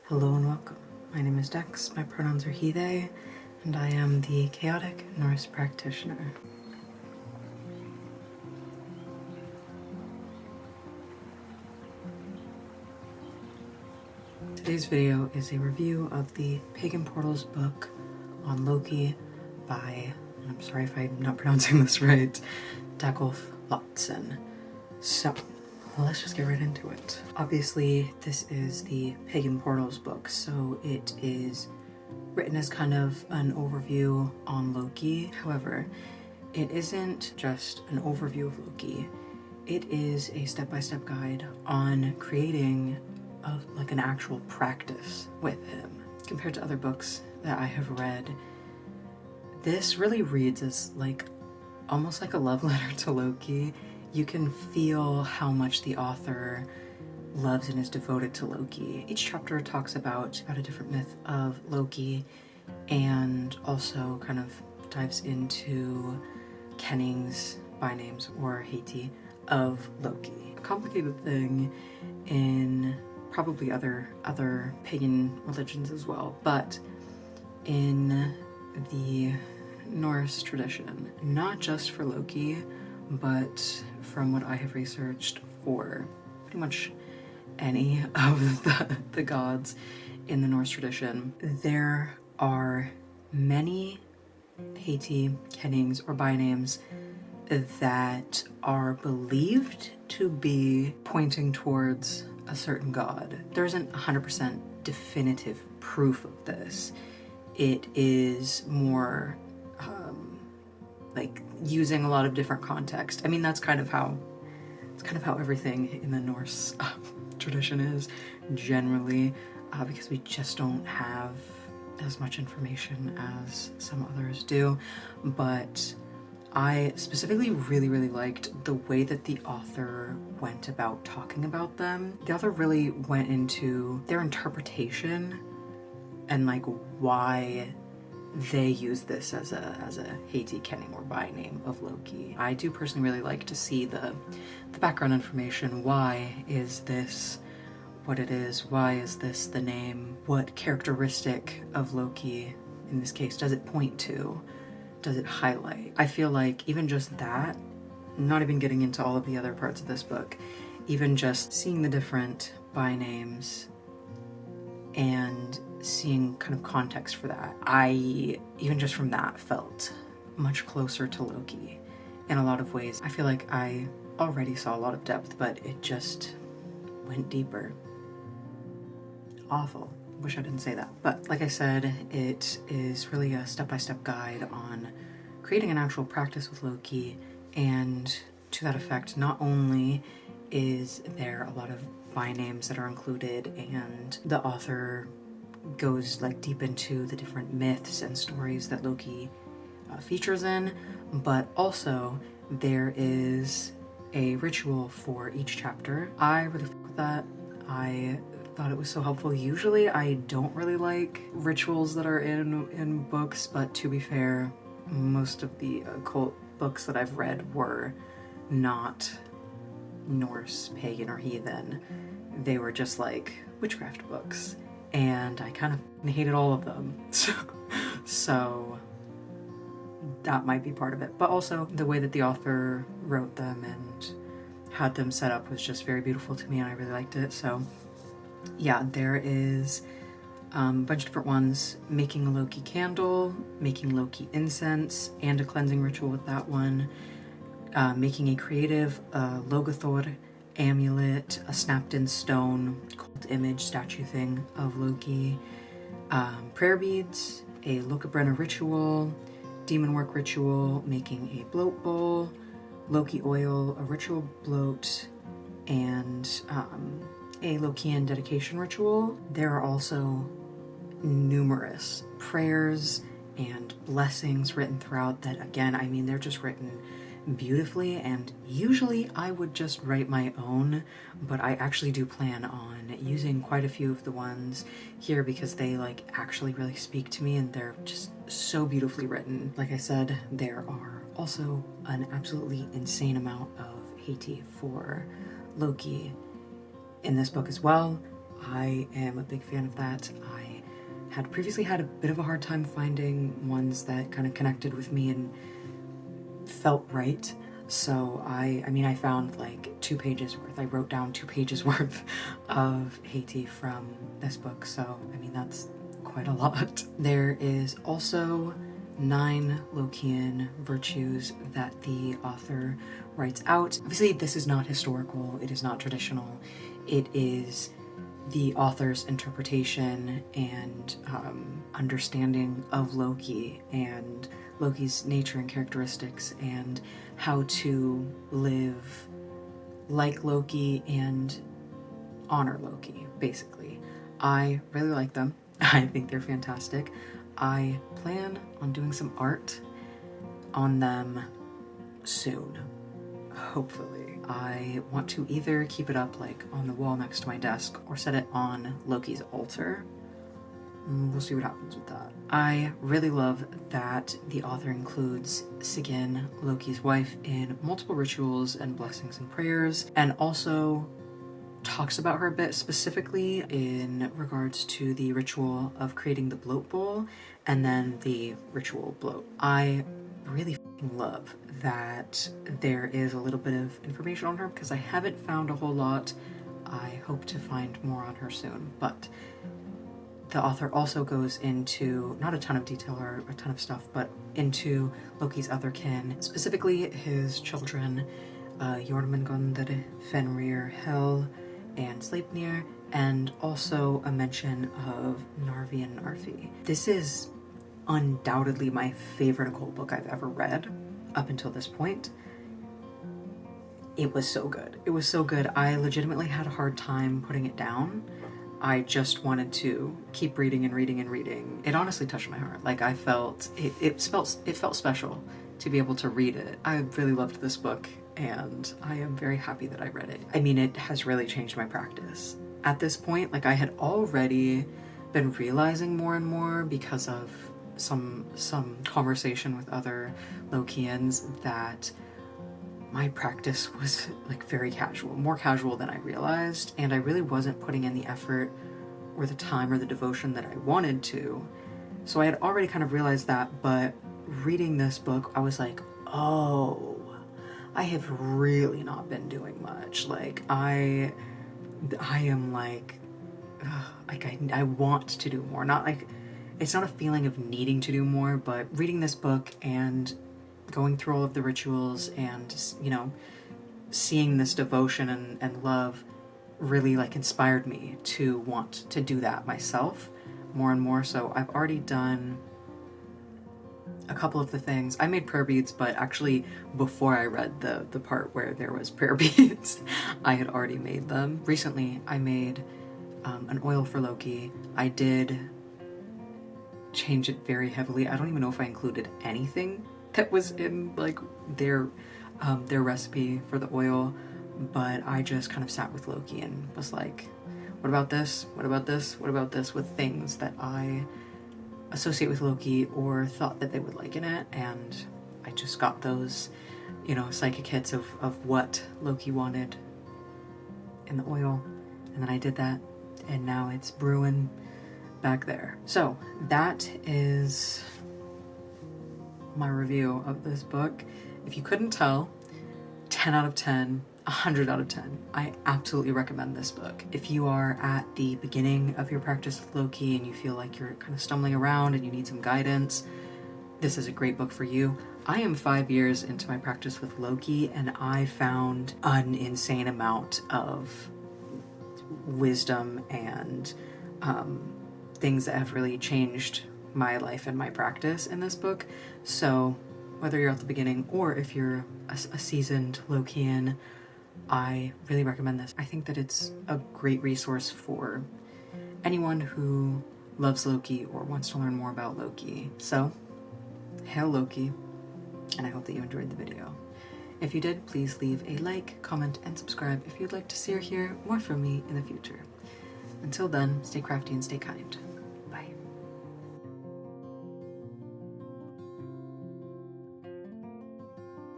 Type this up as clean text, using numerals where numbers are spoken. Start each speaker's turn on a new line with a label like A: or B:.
A: Hello and welcome. My name is Dex, my pronouns are he, they, and I am the chaotic Norse practitioner. Today's video is a review of the Pagan Portals book on Loki by, and I'm sorry if I'm not pronouncing this right, Dagulf Loptson. So, let's just get right into it. Obviously, this is the Pagan Portals book, so it is written as kind of an overview on Loki. However, it isn't just an overview of Loki. It is a step-by-step guide on creating like an actual practice with him. Compared to other books that I have read, this really reads as like almost like a love letter to Loki. You can feel how much the author loves and is devoted to Loki. Each chapter talks about a different myth of Loki and also kind of dives into kennings, bynames, or heiti of Loki. A complicated thing in probably other pagan religions as well, but in the Norse tradition, not just for Loki, but from what I have researched for pretty much any of the gods in the Norse tradition, there are many heiti, kennings, or bynames that are believed to be pointing towards a certain god. There isn't 100% definitive proof of this. It is more like using a lot of different context. I mean, that's kind of how everything in the Norse tradition is generally, because we just don't have as much information as some others do. But I specifically really liked the way that the author went about talking about them. The author really went into their interpretation and like why they use this as a heiti, kenning, or byname of Loki. I do personally really like to see the background information. Why is this what it is? Why is this the name? What characteristic of Loki, in this case, does it point to? Does it highlight? I feel like even just that, not even getting into all of the other parts of this book, even just seeing the different bynames and seeing kind of context for that, I, even just from that, felt much closer to Loki in a lot of ways. I feel like I already saw a lot of depth, but it just went deeper. Awful. Wish I didn't say that. But like I said, it is really a step-by-step guide on creating an actual practice with Loki, and to that effect, not only is there a lot of bynames that are included, and the author goes like deep into the different myths and stories that Loki features in, but also there is a ritual for each chapter. I really fuck with that. I thought it was so helpful. Usually I don't really like rituals that are in books, but to be fair, most of the occult books that I've read were not Norse, pagan, or heathen. They were just like witchcraft books, and I kind of hated all of them. So that might be part of it. But also the way that the author wrote them and had them set up was just very beautiful to me, and I really liked it. So yeah, there is a bunch of different ones. Making a Loki candle, making Loki incense, and a cleansing ritual with that one. Making a creative Logothor amulet, a snapped-in stone cult image statue thing of Loki, prayer beads, a Lokabrenna ritual, demon work ritual, making a bloat bowl, Loki oil, a ritual bloat, and a Lokian dedication ritual. There are also numerous prayers and blessings written throughout that, again, I mean, they're just written beautifully, and usually I would just write my own, but I actually do plan on using quite a few of the ones here because they like actually really speak to me, and they're just so beautifully written. Like I said, there are also an absolutely insane amount of heiti for Loki in this book as well. I am a big fan of that. I had previously had a bit of a hard time finding ones that kind of connected with me and felt right. So I mean, I found like 2 pages worth. I wrote down 2 pages worth of Haiti from this book. So, I mean, that's quite a lot. There is also 9 Lokian virtues that the author writes out. Obviously, this is not historical. It is not traditional. It is the author's interpretation and understanding of Loki and Loki's nature and characteristics and how to live like Loki and honor Loki, basically. I really like them. I think they're fantastic. I plan on doing some art on them soon, hopefully. I want to either keep it up like on the wall next to my desk or set it on Loki's altar. We'll see what happens with that. I really love that the author includes Sigyn, Loki's wife, in multiple rituals and blessings and prayers, and also talks about her a bit specifically in regards to the ritual of creating the bloat bowl and then the ritual bloat. I really love that there is a little bit of information on her because I haven't found a whole lot. I hope to find more on her soon, but the author also goes into not a ton of detail or a ton of stuff, but into Loki's other kin, specifically his children, Jormungandr, Fenrir, Hel, and Sleipnir, and also a mention of Narvi and Narfi. This is undoubtedly my favorite occult book I've ever read up until this point. It was so good. It was so good. I legitimately had a hard time putting it down. I just wanted to keep reading and reading and reading. It honestly touched my heart. Like, I felt it felt special to be able to read it. I really loved this book and I am very happy that I read it. I mean, it has really changed my practice. At this point, like, I had already been realizing more and more because of some conversation with other Lokians that my practice was like very casual, more casual than I realized, and I really wasn't putting in the effort or the time or the devotion that I wanted to. So I had already kind of realized that, but reading this book, I was like, oh, I have really not been doing much. Like, I am like I want to do more. Not like, it's not a feeling of needing to do more, but reading this book and going through all of the rituals and, you know, seeing this devotion and love really like inspired me to want to do that myself more and more. So I've already done a couple of the things. I made prayer beads, but actually before I read the part where there was prayer beads, I had already made them. Recently I made an oil for Loki. I did change it very heavily. I don't even know if I included anything that was in like their recipe for the oil, but I just kind of sat with Loki and was like, what about this? What about this? What about this? With things that I associate with Loki or thought that they would like in it, and I just got those, you know, psychic hits of what Loki wanted in the oil, and then I did that, and now it's brewing back there. So that is my review of this book. If you couldn't tell, 10 out of 10, 100 out of 10. I absolutely recommend this book. If you are at the beginning of your practice with Loki and you feel like you're kind of stumbling around and you need some guidance, this is a great book for you. I am 5 years into my practice with Loki and I found an insane amount of wisdom and things that have really changed my life and my practice in this book. So whether you're at the beginning or if you're a seasoned Lokian, I really recommend this. I think that it's a great resource for anyone who loves Loki or wants to learn more about Loki. So, hail Loki, and I hope that you enjoyed the video. If you did, please leave a like, comment, and subscribe if you'd like to see or hear more from me in the future. Until then, stay crafty and stay kind.